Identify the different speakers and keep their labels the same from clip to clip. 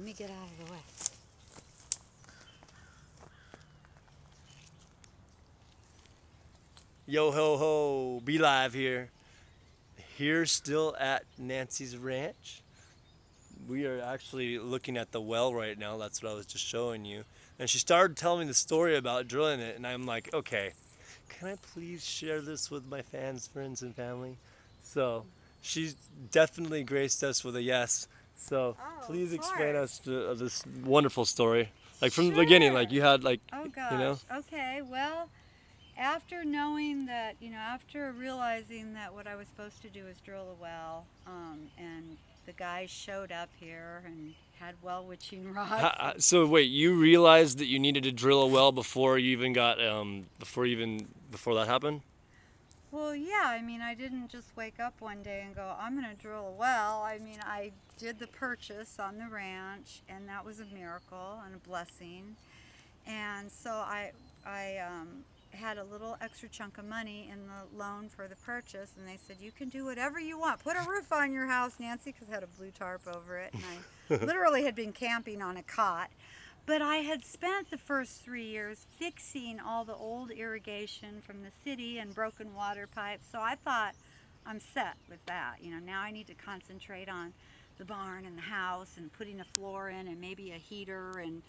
Speaker 1: me get out of the way.
Speaker 2: Yo ho ho, Be Live here. Here still at Nancy's ranch. We are actually looking at the well right now. That's what I was just showing you. And she started telling me the story about drilling it, and I'm like, okay, can I please share this with my fans, friends, and family? So she's definitely graced us with a yes. So
Speaker 1: Oh,
Speaker 2: please
Speaker 1: of
Speaker 2: explain
Speaker 1: course.
Speaker 2: us to this wonderful story. Like from the beginning, like you had like,
Speaker 1: Oh
Speaker 2: you know?
Speaker 1: gosh. Okay. Well, after knowing that, after realizing that what I was supposed to do was drill a well, and the guys showed up here and had well witching rods.
Speaker 2: So wait, you realized that you needed to drill a well before you even got before that happened?
Speaker 1: Well, yeah, I didn't just wake up one day and go, I'm going to drill a well. I did the purchase on the ranch, and that was a miracle and a blessing. And so I had a little extra chunk of money in the loan for the purchase, and they said, you can do whatever you want. Put a roof on your house, Nancy, because I had a blue tarp over it, and I literally had been camping on a cot. But I had spent the first 3 years fixing all the old irrigation from the city and broken water pipes, so I thought, I'm set with that. Now I need to concentrate on the barn and the house and putting a floor in and maybe a heater and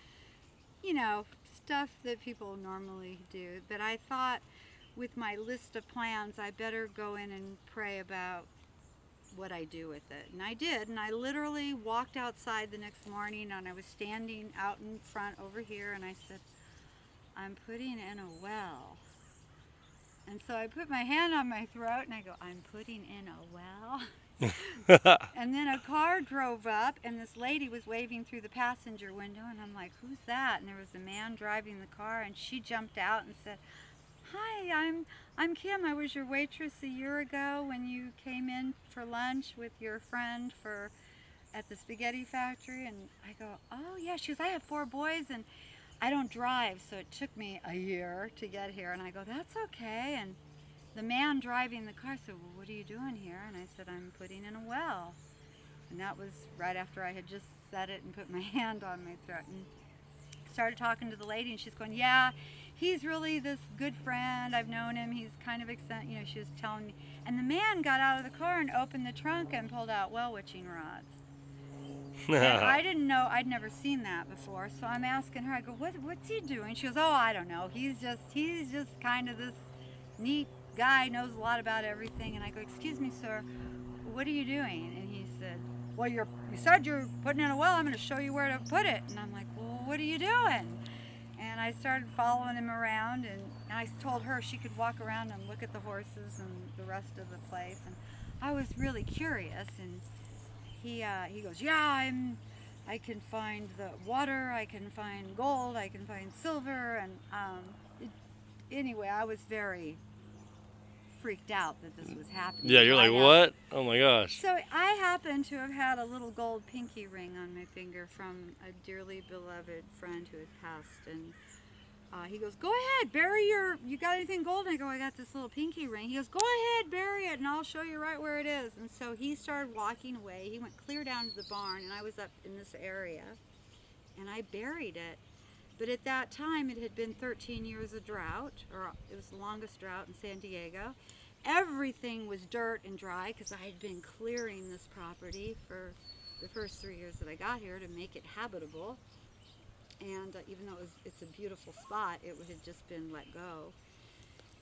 Speaker 1: stuff that people normally do. But I thought with my list of plans, I better go in and pray about what I do with it. And I did, and I literally walked outside the next morning, and I was standing out in front over here, and I said, I'm putting in a well. And so I put my hand on my throat, and I go, I'm putting in a well? And then a car drove up, and this lady was waving through the passenger window, and I'm like, who's that? And there was a man driving the car, and she jumped out and said, hi, I'm Kim. I was your waitress a year ago when you came in for lunch with your friend at the spaghetti factory. And I go, oh yeah. She goes, I have 4 boys and I don't drive, so it took me a year to get here. And I go, that's okay. And the man driving the car said, well, what are you doing here? And I said, I'm putting in a well. And that was right after I had just said it and put my hand on my throat. And started talking to the lady, and she's going, yeah, he's really this good friend. I've known him. He's kind of she was telling me. And the man got out of the car and opened the trunk and pulled out well witching rods. And I didn't know, I'd never seen that before. So I'm asking her, I go, what's he doing? She goes, oh, I don't know. He's just kind of this neat guy, knows a lot about everything. And I go, excuse me, sir, what are you doing? And he said, well, you said you're putting in a well. I'm going to show you where to put it. And I'm like, well, what are you doing? And I started following him around, and I told her she could walk around and look at the horses and the rest of the place. And I was really curious, and he goes, yeah, I can find the water, I can find gold, I can find silver. And anyway, I was very freaked out that this was happening.
Speaker 2: Yeah, you're like, what? Oh my gosh.
Speaker 1: So I happen to have had a little gold pinky ring on my finger from a dearly beloved friend who had passed, and he goes, go ahead, bury you got anything gold? And I go, I got this little pinky ring. He goes, go ahead, bury it, and I'll show you right where it is. And so he started walking away. He went clear down to the barn, and I was up in this area, and I buried it. But at that time, it had been 13 years of drought, or it was the longest drought in San Diego. Everything was dirt and dry because I had been clearing this property for the first 3 years that I got here to make it habitable. And even though it's a beautiful spot, it had just been let go.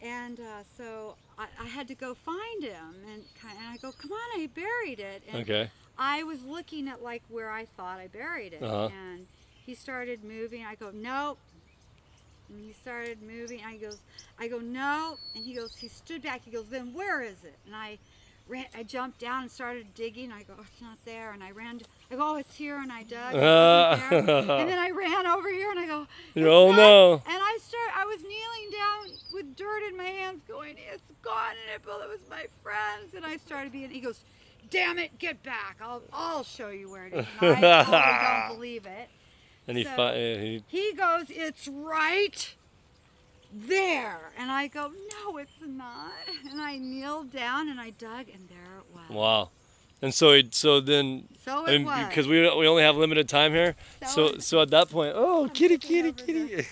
Speaker 1: And so I had to go find him, and I go, come on, I buried it. And
Speaker 2: Okay.
Speaker 1: I was looking at like where I thought I buried it, and he started moving. I go, nope. And he started moving. I go, no. And he stood back. He goes, then where is it? And I jumped down and started digging. I go, oh, it's not there. And I go, oh, it's here. And I dug. And then I ran over here, and I go,
Speaker 2: oh no.
Speaker 1: And I was kneeling down with dirt in my hands going, it's gone. And it was my friends. And I started he goes, damn it, get back. I'll show you where it is. And I totally don't believe it.
Speaker 2: And
Speaker 1: he goes, it's right there. And I go, no, it's not. And I kneeled down and I dug, and there it was.
Speaker 2: Wow. And so then,
Speaker 1: So it was.
Speaker 2: because we only have limited time here. So at that point, oh, kitty,
Speaker 1: looking
Speaker 2: kitty,
Speaker 1: over
Speaker 2: kitty.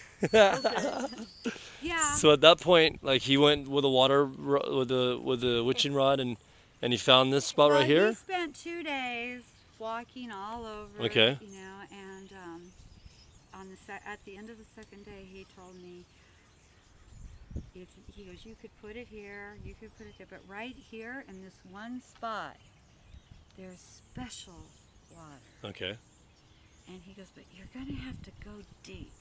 Speaker 1: Yeah.
Speaker 2: So at that point, like he went with with the witching rod and he found this spot
Speaker 1: Well,
Speaker 2: right here.
Speaker 1: He spent 2 days walking all over.
Speaker 2: Okay.
Speaker 1: You know, and at the end of the second day, he told me, he goes, you could put it here, you could put it there, but right here in this one spot, there's special water.
Speaker 2: Okay.
Speaker 1: And he goes, but you're gonna have to go deep.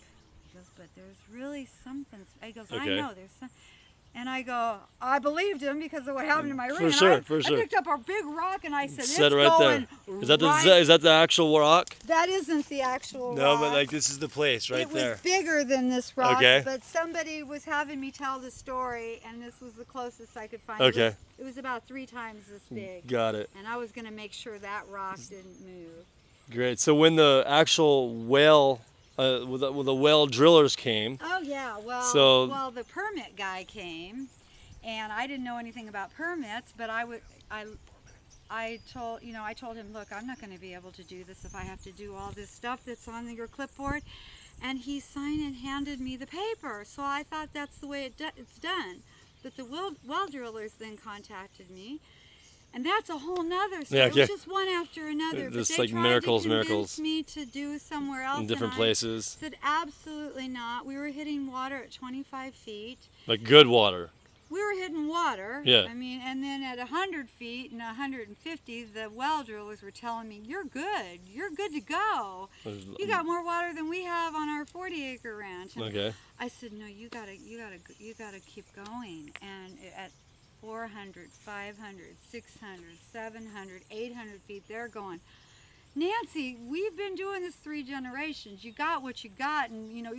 Speaker 1: He goes, but there's really something. He goes, I
Speaker 2: Okay.
Speaker 1: know there's some. And I go, I believed him because of what happened in my room.
Speaker 2: For
Speaker 1: And
Speaker 2: sure,
Speaker 1: I
Speaker 2: for sure.
Speaker 1: I picked up a big rock and I said,
Speaker 2: Set
Speaker 1: it's
Speaker 2: it right
Speaker 1: going
Speaker 2: there. Is that
Speaker 1: right.
Speaker 2: is that the actual rock?
Speaker 1: That isn't the actual
Speaker 2: No,
Speaker 1: rock.
Speaker 2: but like this is the place right
Speaker 1: it
Speaker 2: there.
Speaker 1: was bigger than this rock,
Speaker 2: Okay.
Speaker 1: but somebody was having me tell the story, and this was the closest I could find.
Speaker 2: Okay.
Speaker 1: It was about 3 times this big,
Speaker 2: Got it.
Speaker 1: and I was going to make sure that rock didn't move.
Speaker 2: Great. So when the actual whale, with the whale drillers came,
Speaker 1: Oh yeah,
Speaker 2: So-
Speaker 1: well the permit guy came, and I didn't know anything about permits, but I told him, look, I'm not going to be able to do this if I have to do all this stuff that's on your clipboard, and he signed and handed me the paper. So I thought that's the way it's done. But the well drillers then contacted me, and that's a whole nother story.
Speaker 2: Yeah,
Speaker 1: It was
Speaker 2: yeah.
Speaker 1: just one after another.
Speaker 2: Just
Speaker 1: but they
Speaker 2: like
Speaker 1: tried
Speaker 2: miracles,
Speaker 1: to convince
Speaker 2: miracles.
Speaker 1: me to do somewhere else
Speaker 2: in different
Speaker 1: and I
Speaker 2: places,
Speaker 1: said absolutely not. We were hitting water at 25 feet.
Speaker 2: like good water.
Speaker 1: We were hitting water.
Speaker 2: Yeah.
Speaker 1: I mean, and then at 100 feet and 150, the well drillers were telling me, "You're good. You're good to go. You got more water than we have on our 40-acre ranch." And
Speaker 2: Okay.
Speaker 1: I said, "No, you gotta keep going." And at 400, 500, 600, 700, 800 feet, they're going, "Nancy, we've been doing this 3 generations. You got what you got, and you know."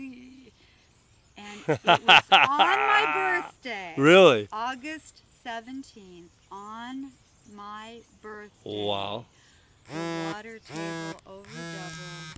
Speaker 1: And it was on my birthday.
Speaker 2: Really?
Speaker 1: August 17th, on my birthday.
Speaker 2: Wow.
Speaker 1: The water table over doubled.